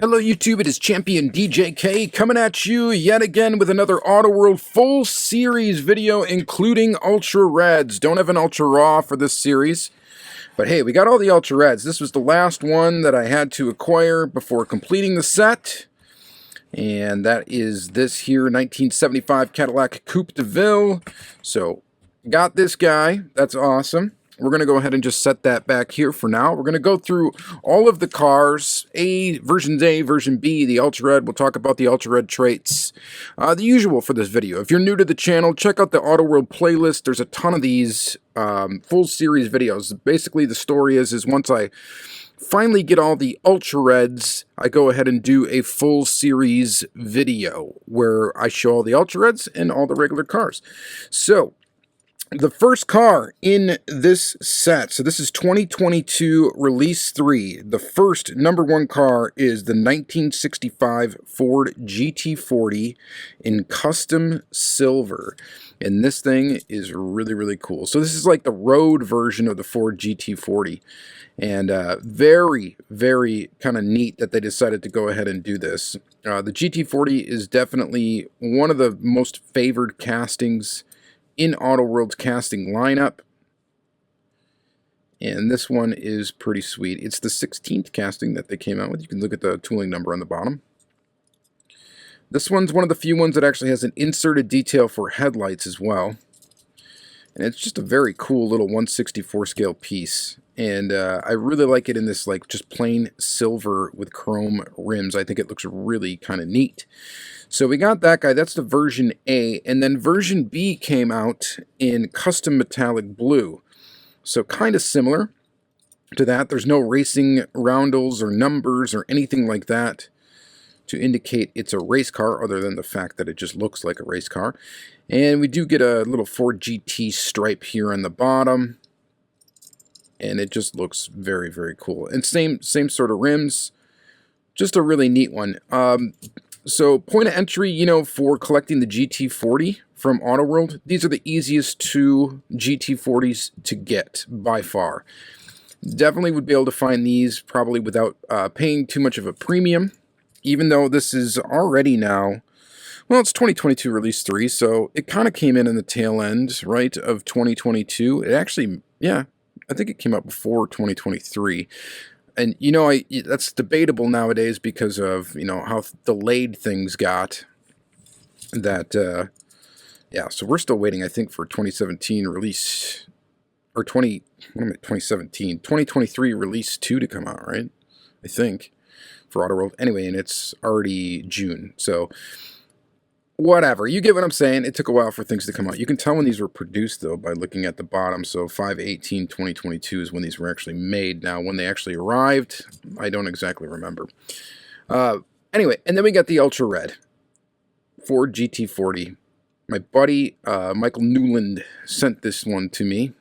Hello YouTube, it is Championdjk coming at you yet again with another Auto World full series video including Ultra Reds. Don't have an Ultra Raw for this series, but hey, we got all the Ultra Reds. This was the last one that I had to acquire before completing the set, and that is this here 1975 Cadillac Coupe de Ville. So, got this guy. That's awesome. We're going to go ahead and just set that back here for now. We're going to go through all of the cars, version A, version B, the Ultra Red. We'll talk about the Ultra Red traits. The usual for this video. If you're new to the channel, check out the Auto World playlist. There's a ton of these full series videos. Basically, the story is once I finally get all the Ultra Reds, I go ahead and do a full series video where I show all the Ultra Reds and all the regular cars. So, the first car in this set, so this is 2022 Release 3. The first #1 car is the 1965 Ford GT40 in custom silver. And this thing is really, really cool. So this is like the road version of the Ford GT40. And very, very kind of neat that they decided to go ahead and do this. The GT40 is definitely one of the most favored castings in Auto World's casting lineup, and this one is pretty sweet. It's the 16th casting that they came out with. You can look at the tooling number on the bottom. This one's one of the few ones that actually has an inserted detail for headlights as well, and it's just a very cool little 1/64 scale piece, and I really like it in this like just plain silver with chrome rims. I think it looks really kind of neat. So we got that guy, that's the version A, and then version B came out in custom metallic blue. So kind of similar to that. There's no racing roundels or numbers or anything like that to indicate it's a race car, other than the fact that it just looks like a race car. And we do get a little Ford GT stripe here on the bottom, and it just looks very, very cool. And same sort of rims, just a really neat one. So point of entry, you know, for collecting the GT40 from Auto World, these are the easiest two GT40s to get by far. Definitely would be able to find these probably without paying too much of a premium, even though this is already now, well, it's 2022 Release 3, so it kind of came in the tail end, right, of 2022. It actually, yeah, I think it came out before 2023. And, you know, that's debatable nowadays because of, you know, how delayed things got. That, yeah, so we're still waiting, I think, for 2017 release, or 2023 Release 2 to come out, right? I think, for Auto World. Anyway, and it's already June, so whatever. You get what I'm saying. It took a while for things to come out. You can tell when these were produced, though, by looking at the bottom. So 5/18/2022 is when these were actually made. Now, when they actually arrived, I don't exactly remember. Anyway, and then we got the Ultra Red Ford GT40. My buddy, Michael Newland, sent this one to me.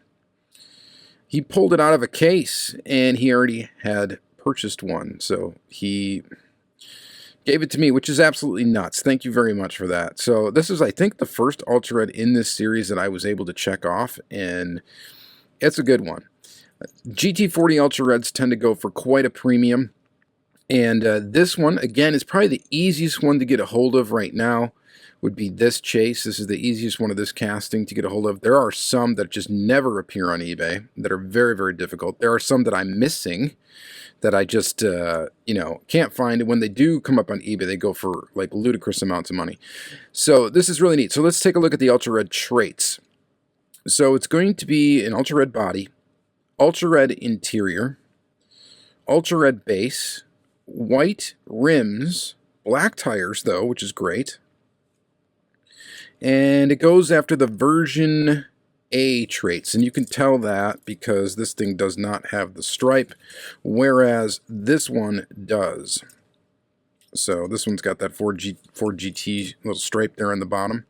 He pulled it out of a case, and he already had purchased one. So he gave it to me, which is absolutely nuts. Thank you very much for that. So this is, I think, the first Ultra Red in this series that I was able to check off, and it's a good one. GT40 Ultra Reds tend to go for quite a premium, and this one, again, is probably the easiest one to get a hold of right now, would be this chase. This is the easiest one of this casting to get a hold of. There are some that just never appear on eBay that are very, very difficult. There are some that I'm missing that I just, you know, can't find. And when they do come up on eBay, they go for, like, ludicrous amounts of money. So this is really neat. So let's take a look at the Ultra Red traits. So it's going to be an Ultra Red body, Ultra Red interior, Ultra Red base, white rims, black tires, though, which is great. And it goes after the version A traits, and you can tell that because this thing does not have the stripe, whereas this one does. So this one's got that Ford GT little stripe there on the bottom,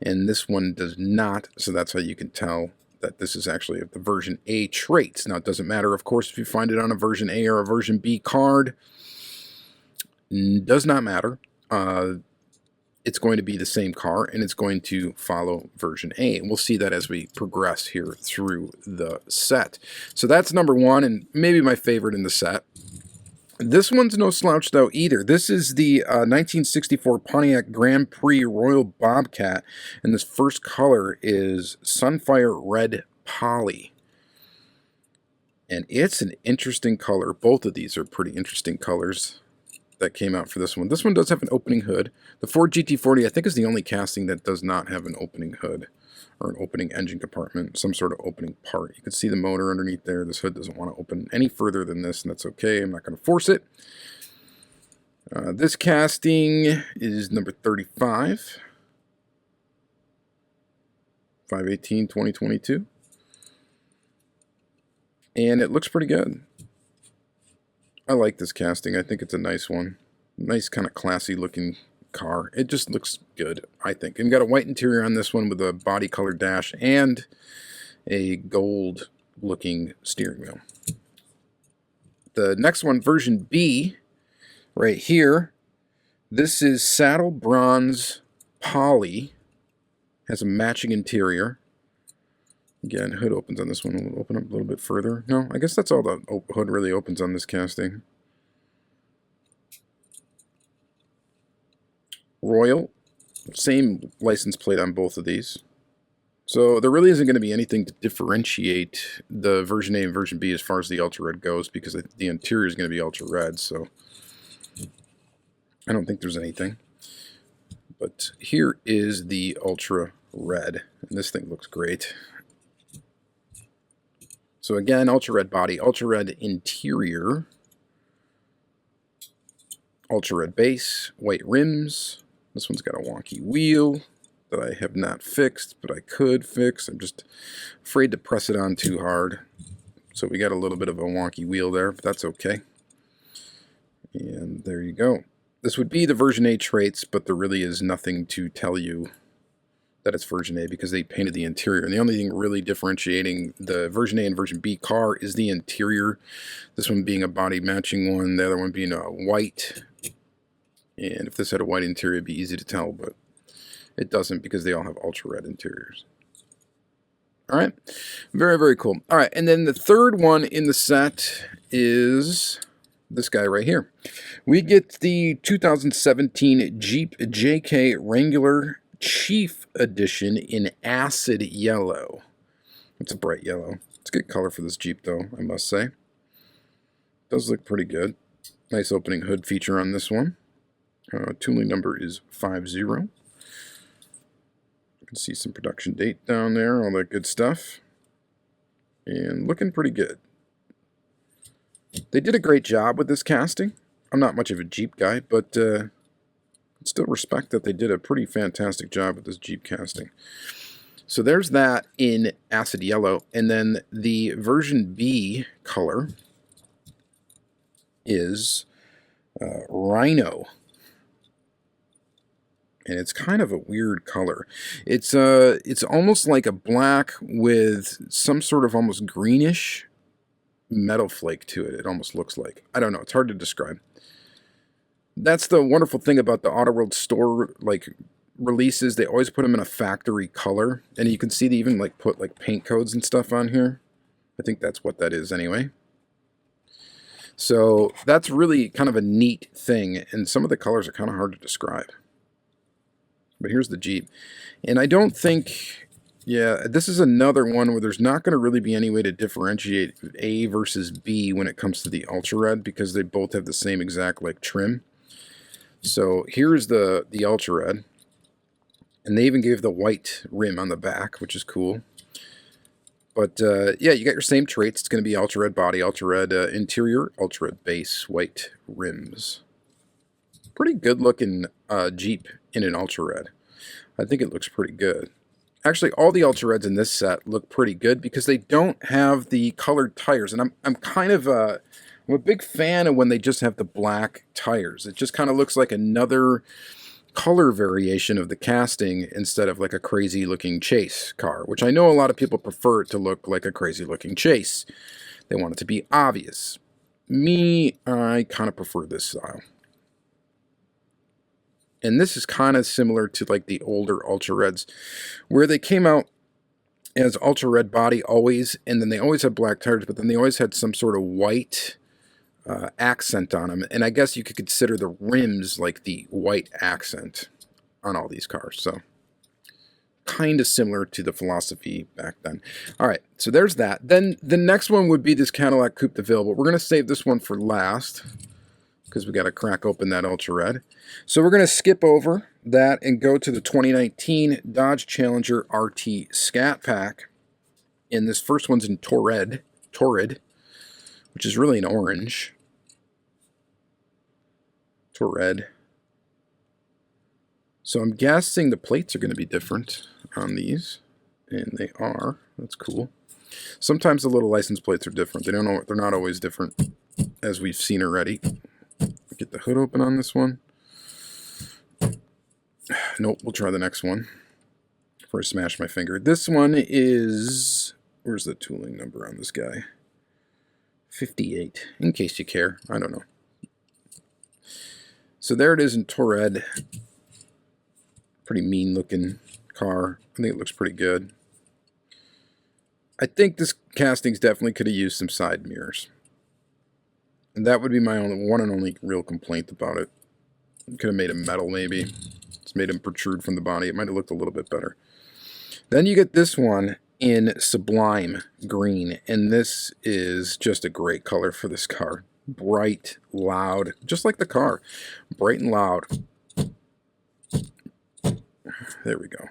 and this one does not, so that's how you can tell that this is actually the version A traits. Now, it doesn't matter, of course, if you find it on a version A or a version B card. Does not matter. It's going to be the same car, and it's going to follow version A. And we'll see that as we progress here through the set. So that's #1, and maybe my favorite in the set. This one's no slouch, though, either. This is the 1964 Pontiac Grand Prix Royal Bobcat, and this first color is Sunfire Red Poly. And it's an interesting color. Both of these are pretty interesting colors that came out for this one. This one does have an opening hood. The Ford GT40, I think, is the only casting that does not have an opening hood or an opening engine compartment, some sort of opening part. You can see the motor underneath there. This hood doesn't want to open any further than this, and that's okay. I'm not going to force it. This casting is number 35, 5/18/2022. And it looks pretty good. I like this casting. I think it's a nice one. Nice kind of classy looking car. It just looks good, I think. And got a white interior on this one with a body color dash and a gold looking steering wheel. The next one, version B, right here. This is saddle bronze poly. Has a matching interior. Again, hood opens on this one. We'll open up a little bit further. No, I guess that's all the hood really opens on this casting. Royal. Same license plate on both of these. So there really isn't going to be anything to differentiate the version A and version B as far as the ultra red goes, because the interior is going to be ultra red. So I don't think there's anything. But here is the ultra red. And this thing looks great. So again, ultra red body, ultra red interior, ultra red base, white rims. This one's got a wonky wheel that I have not fixed, but I could fix. I'm just afraid to press it on too hard. So we got a little bit of a wonky wheel there, but that's okay. And there you go. This would be the version A traits, but there really is nothing to tell you that it's version A because they painted the interior. And the only thing really differentiating the version A and version B car is the interior. This one being a body matching one, the other one being a white. And if this had a white interior, it'd be easy to tell, but it doesn't because they all have ultra red interiors. All right, very, very cool. All right, and then the third one in the set is this guy right here. We get the 2017 Jeep JK Wrangler Chief Edition in acid yellow. It's a bright yellow. It's a good color for this Jeep, though, I must say. Does look pretty good. Nice opening hood feature on this one. Tooling number is 50. You can see some production date down there, all that good stuff. And looking pretty good. They did a great job with this casting. I'm not much of a Jeep guy, but still respect that they did a pretty fantastic job with this Jeep casting. So there's that in acid yellow. And then the version B color is Rhino. And it's kind of a weird color. It's almost like a black with some sort of almost greenish metal flake to it. It almost looks like. I don't know. It's hard to describe. That's the wonderful thing about the Autoworld store releases. They always put them in a factory color, and you can see they even put paint codes and stuff on here. I think that's what that is anyway. So that's really kind of a neat thing, and some of the colors are kind of hard to describe. But here's the Jeep, and I don't think, yeah, this is another one where there's not going to really be any way to differentiate A versus B when it comes to the ultra red, because they both have the same exact trim. So here's the ultra red, and they even gave the white rim on the back, which is cool. But yeah, you got your same traits. It's going to be ultra red body, ultra red interior, ultra red base, white rims. Pretty good looking Jeep in an ultra red. I think it looks pretty good. Actually, all the ultra reds in this set look pretty good because they don't have the colored tires, and I'm kind of I'm a big fan of when they just have the black tires. It just kind of looks like another color variation of the casting instead of like a crazy looking chase car, which I know a lot of people prefer it to look like a crazy looking chase. They want it to be obvious. Me, I kind of prefer this style. And this is kind of similar to like the older Ultra Reds, where they came out as Ultra Red body always, and then they always had black tires, but then they always had some sort of white accent on them. And I guess you could consider the rims like the white accent on all these cars. So kind of similar to the philosophy back then. All right, so there's that. Then the next one would be this Cadillac Coupe de Ville, but we're going to save this one for last because we got to crack open that Ultra Red. So we're going to skip over that and go to the 2019 Dodge Challenger RT Scat Pack. And this first one's in Torrid, which is really an orange. Torrid. So I'm guessing the plates are going to be different on these, and they are. That's cool. Sometimes the little license plates are different. They don't know, they're not always different, as we've seen already. Get the hood open on this one. Nope, we'll try the next one before I smash my finger. This one is, where's the tooling number on this guy? 58, in case you care. I don't know. So there it is in Torrid. Pretty mean looking car. I think it looks pretty good. I think this castings definitely could have used some side mirrors. And that would be my one and only real complaint about it. Could have made him metal maybe. It's made him protrude from the body. It might have looked a little bit better. Then you get this one in Sublime Green. And this is just a great color for this car. Bright, loud, just like the car. Bright and loud. There we go.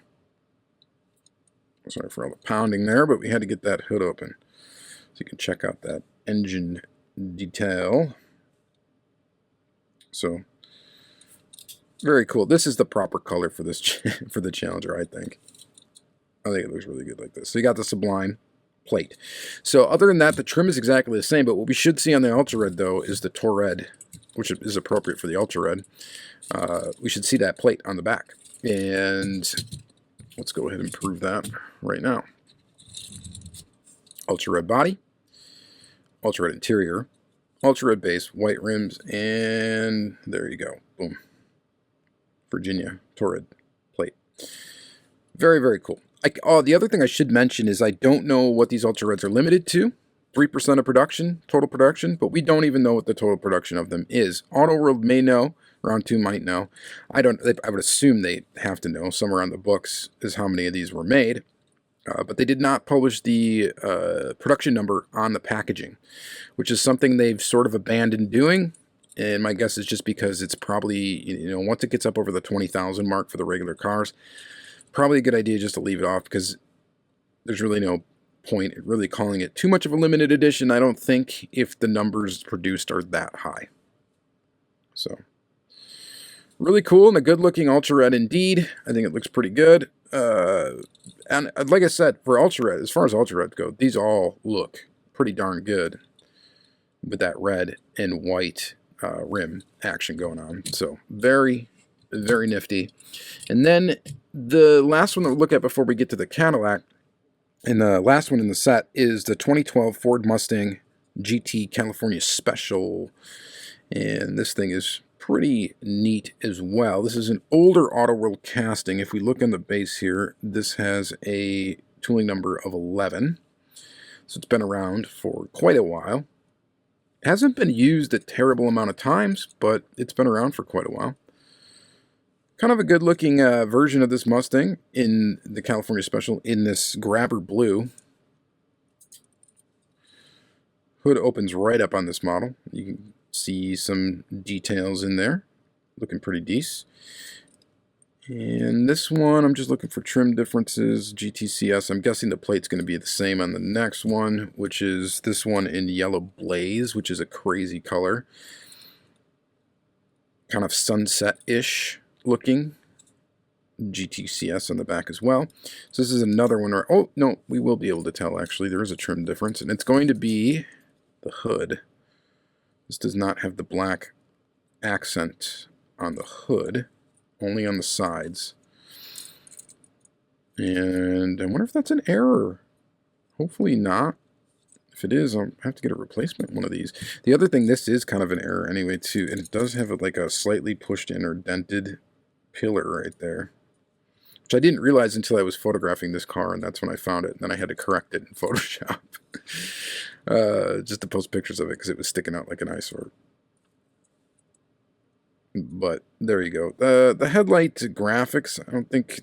Sorry for all the pounding there, but we had to get that hood open. So you can check out that engine detail. So, very cool. This is the proper color for this for the Challenger, I think. I think it looks really good like this. So you got the Sublime plate. So other than that, the trim is exactly the same, but what we should see on the Ultra Red, though, is the Torrid, which is appropriate for the Ultra Red. We should see that plate on the back. And let's go ahead and prove that right now. Ultra Red body, Ultra Red interior, Ultra Red base, white rims, and there you go. Boom. Virginia Torrid plate. Very, very cool. The other thing I should mention is I don't know what these Ultra Reds are limited to. 3% of production, total production, but we don't even know what the total production of them is. Auto World may know. Round 2 might know. I would assume they have to know. Somewhere on the books is how many of these were made. But they did not publish the production number on the packaging, which is something they've sort of abandoned doing. And my guess is just because it's probably, once it gets up over the 20,000 mark for the regular cars, probably a good idea just to leave it off because there's really no point in really calling it too much of a limited edition, I don't think, if the numbers produced are that high. So, really cool and a good-looking Ultra Red indeed. I think it looks pretty good. And like I said, for Ultra Red, as far as Ultra Reds go, these all look pretty darn good with that red and white rim action going on. So, very, very nifty. And then the last one that we'll look at before we get to the Cadillac, and the last one in the set, is the 2012 Ford Mustang GT California Special. And this thing is pretty neat as well. This is an older Auto World casting. If we look on the base here, this has a tooling number of 11. So it's been around for quite a while. It hasn't been used a terrible amount of times, but it's been around for quite a while. Kind of a good looking version of this Mustang in the California Special in this grabber blue. Hood opens right up on this model. You can see some details in there. Looking pretty decent. And this one, I'm just looking for trim differences. GTCS, I'm guessing the plate's going to be the same on the next one, which is this one in Yellow Blaze, which is a crazy color. Kind of sunset-ish looking. GTCS on the back as well. So this is another one where, oh, no, we will be able to tell, actually. There is a trim difference, and it's going to be the hood. This does not have the black accent on the hood, only on the sides. And I wonder if that's an error. Hopefully not. If it is, I'll have to get a replacement one of these. The other thing, this is kind of an error anyway, too. And it does have like a slightly pushed in or dented pillar right there, which I didn't realize until I was photographing this car, and that's when I found it. And then I had to correct it in Photoshop just to post pictures of it because it was sticking out like an eyesore. But there you go. The headlight graphics, I don't think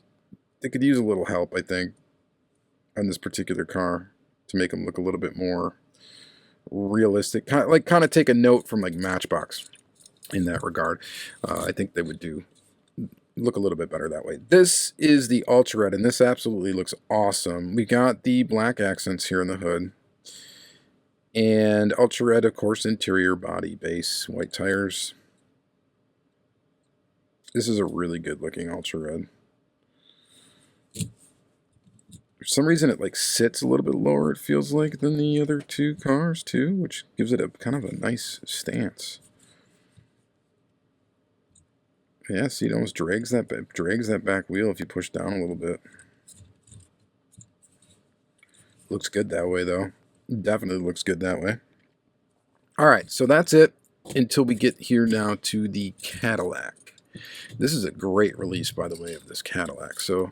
they could use a little help, I think, on this particular car to make them look a little bit more realistic. Kind of take a note from like Matchbox in that regard. I think they would look a little bit better that way. This is the Ultra Red, and this absolutely looks awesome. We got the black accents here in the hood. And Ultra Red, of course, interior, body, base, white tires. This is a really good looking Ultra Red. For some reason it like sits a little bit lower, it feels like, than the other two cars too, which gives it a kind of a nice stance. Yeah, see, it almost drags that back wheel if you push down a little bit. Looks good that way though. Definitely looks good that way. Alright, so that's it until we get here now to the Cadillac. This is a great release, by the way, of this Cadillac. So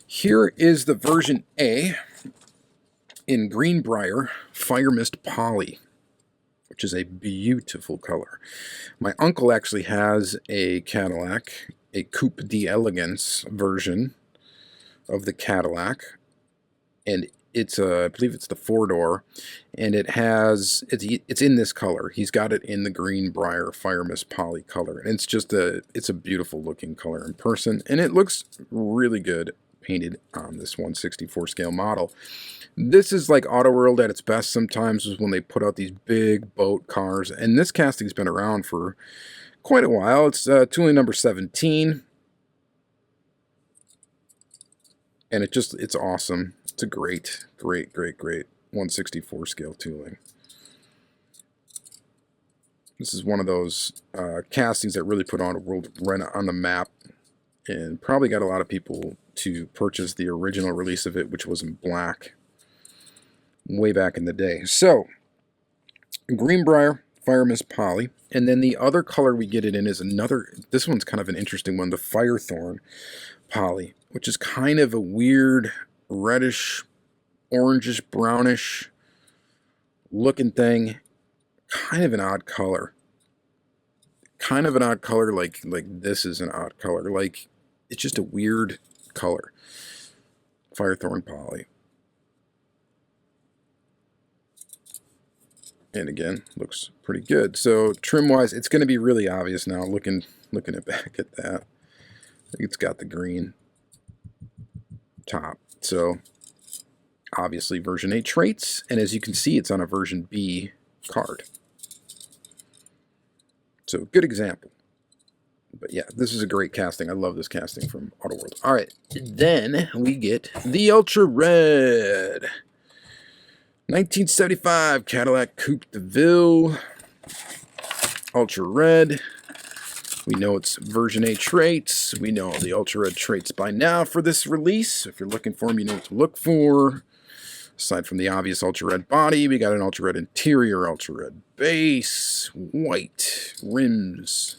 here is the version A in Greenbrier Fire Mist Poly, which is a beautiful color. My uncle actually has a Cadillac, a Coupe d'Elegance version of the Cadillac, and it's I believe it's the 4-door, and it's in this color. He's got it in the Greenbrier Fire Mist Poly color, and it's a beautiful looking color in person, and it looks really good painted on this 1/64 scale model. This is like Auto World at its best sometimes, is when they put out these big boat cars, and this casting's been around for quite a while. It's tooling number 17, and it's awesome. It's a great 1/64 scale tooling. This is one of those castings that really put Auto World right on the map, and probably got a lot of people to purchase the original release of it, which was in black way back in the day. So, Greenbrier Fire Mist Poly, and then the other color we get it in is this one's kind of an interesting one, the Firethorn Poly, which is kind of a weird reddish, orangish, brownish looking thing. Kind of an odd color. Like this is an odd color. Like, it's just a weird color. Firethorn Poly. And again, looks pretty good. So trim-wise, it's going to be really obvious now looking back at that. I think it's got the green top. So obviously version A traits, and as you can see, it's on a version B card. So good example. But yeah, this is a great casting. I love this casting from Auto World. All right, then we get the Ultra Red 1975 Cadillac Coupe de Ville Ultra Red. We know it's version A traits. We know the Ultra Red traits by now for this release. If you're looking for them, you know what to look for. Aside from the obvious Ultra Red body, we got an Ultra Red interior, Ultra Red base, white rims,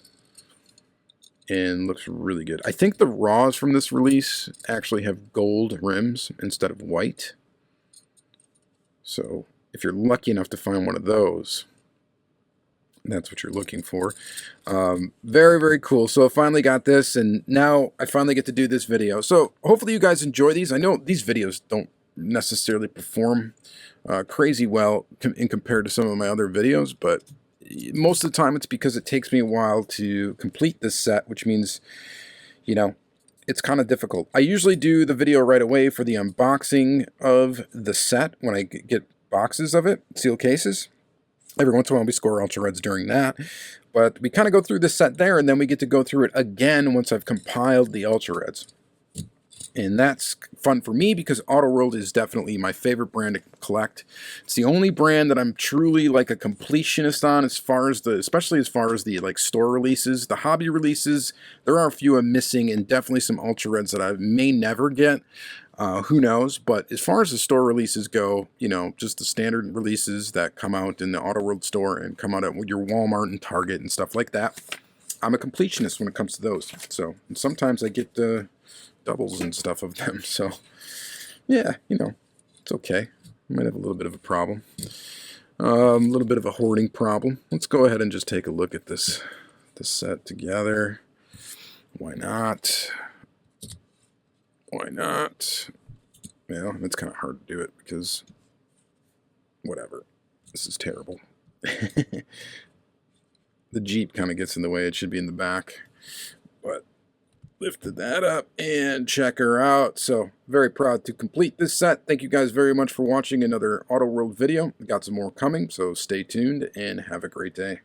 and looks really good. I think the raws from this release actually have gold rims instead of white. So if you're lucky enough to find one of those, that's what you're looking for. Very, very cool. So I finally got this, and now I finally get to do this video. So hopefully you guys enjoy these. I know these videos don't necessarily perform crazy well in compared to some of my other videos, but most of the time it's because it takes me a while to complete this set, which means, you know, it's kind of difficult. I usually do the video right away for the unboxing of the set when I get boxes of it, seal cases. Every once in a while we score Ultra Reds during that, but we kind of go through the set there, and then we get to go through it again once I've compiled the Ultra Reds. And that's fun for me because Auto World is definitely my favorite brand to collect. It's the only brand that I'm truly like a completionist on, especially as far as the like store releases. The hobby releases, there are a few I'm missing, and definitely some Ultra Reds that I may never get. Who knows? But as far as the store releases go, you know, just the standard releases that come out in the Auto World store and come out at your Walmart and Target and stuff like that, I'm a completionist when it comes to those. So sometimes I get doubles and stuff of them. So, yeah, you know, it's okay. Might have a little bit of a problem. A little bit of a hoarding problem. Let's go ahead and just take a look at this set together. Why not? Why not? Well, it's kind of hard to do it because whatever. This is terrible. The Jeep kind of gets in the way. It should be in the back. But lifted that up and check her out. So very proud to complete this set. Thank you guys very much for watching another Auto World video. We got some more coming, so stay tuned and have a great day.